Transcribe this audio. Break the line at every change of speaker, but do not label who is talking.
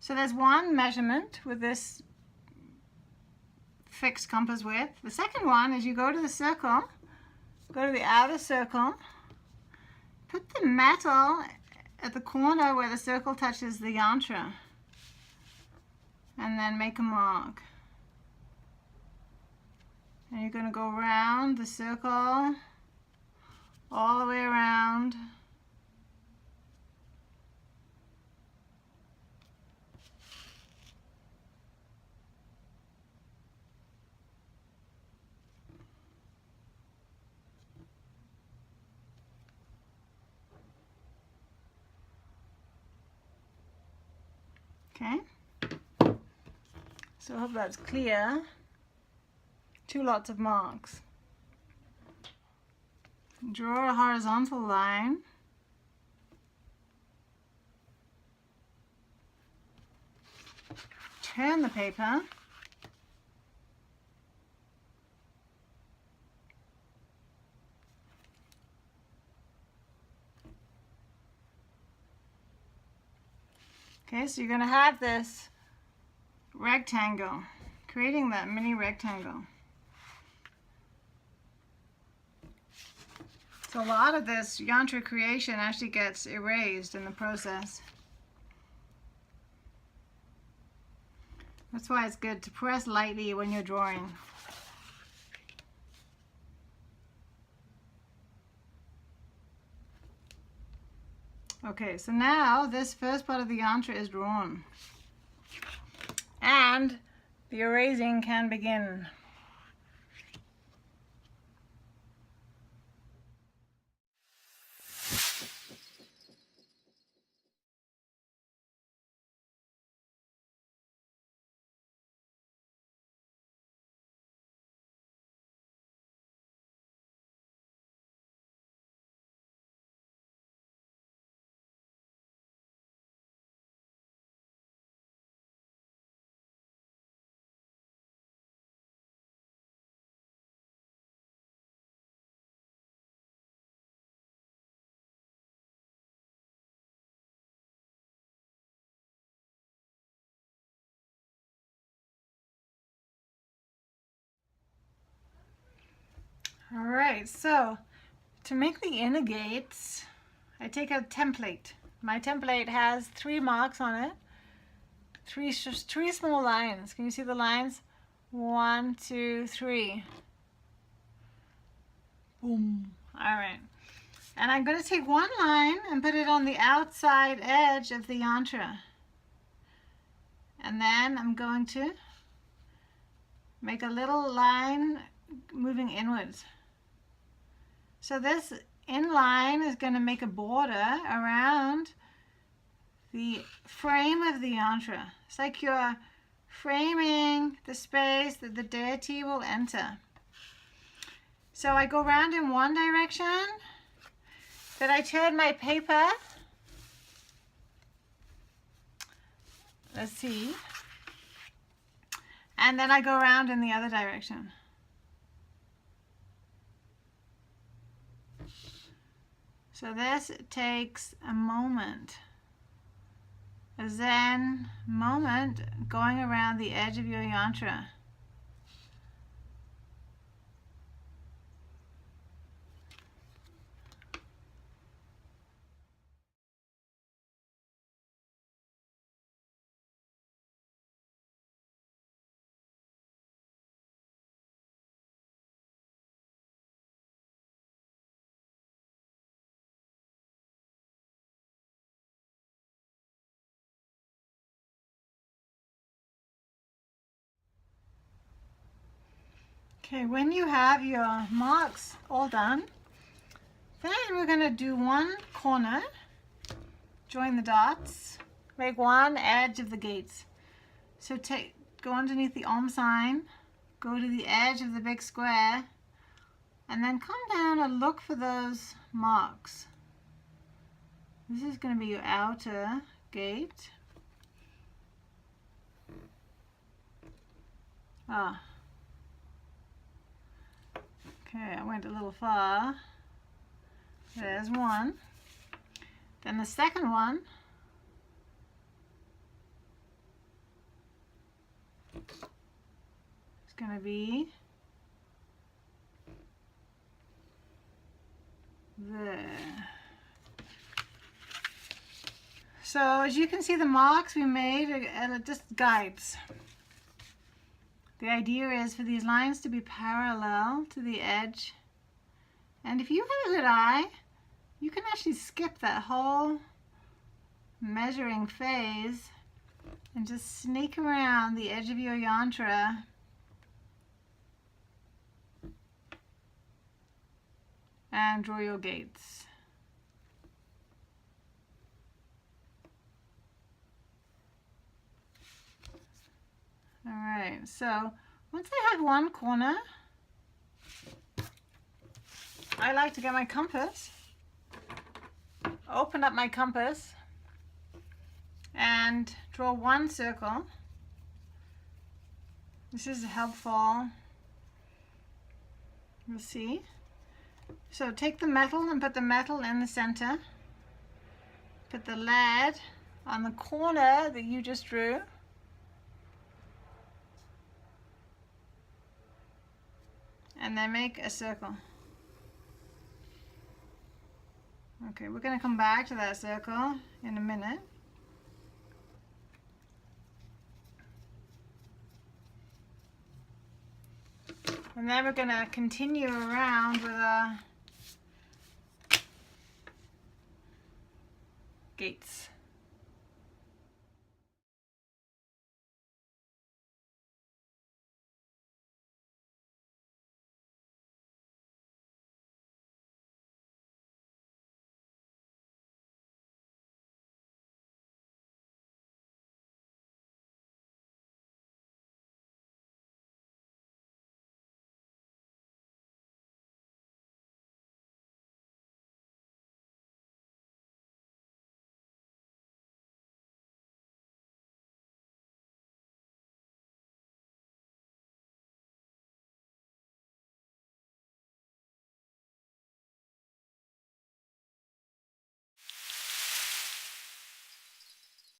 So there's one measurement with this fixed compass width. The second one is you go to the circle, go to the outer circle, put the metal at the corner where the circle touches the yantra, and then make a mark. And you're going to go around the circle, all the way around. Okay, so I hope that's clear. 2 lots of marks. Draw a horizontal line. Turn the paper. Okay, so you're going to have this rectangle, creating that mini rectangle. So a lot of this yantra creation actually gets erased in the process. That's why it's good to press lightly when you're drawing. Okay, so now this first part of the yantra is drawn. And the erasing can begin. All right, so to make the inner gates, I take a template. My template has 3 marks on it, three small lines. Can you see the lines? 1, 2, 3. Boom. All right. And I'm going to take one line and put it on the outside edge of the yantra. And then I'm going to make a little line moving inwards. So this inline is going to make a border around the frame of the yantra. It's like you're framing the space that the deity will enter. So I go around in one direction, then I turn my paper. Let's see. And then I go around in the other direction. So this takes a moment, a Zen moment going around the edge of your yantra. Okay, when you have your marks all done, then we're going to do one corner, join the dots, make one edge of the gates. So go underneath the Om sign, go to the edge of the big square, and then come down and look for those marks. This is going to be your outer gate. Okay, I went a little far. There's one. Then the second one. going to be there. So as you can see, the marks we made are just guides. The idea is for these lines to be parallel to the edge. And if you have a good eye, you can actually skip that whole measuring phase and just sneak around the edge of your yantra and draw your gates. Alright, so once I have one corner, I like to get my compass, open up my compass, and draw one circle. This is helpful. You'll see. So take the metal and put the metal in the center. Put the lead on the corner that you just drew. And then make a circle. Okay, we're going to come back to that circle in a minute. And then we're going to continue around with our gates.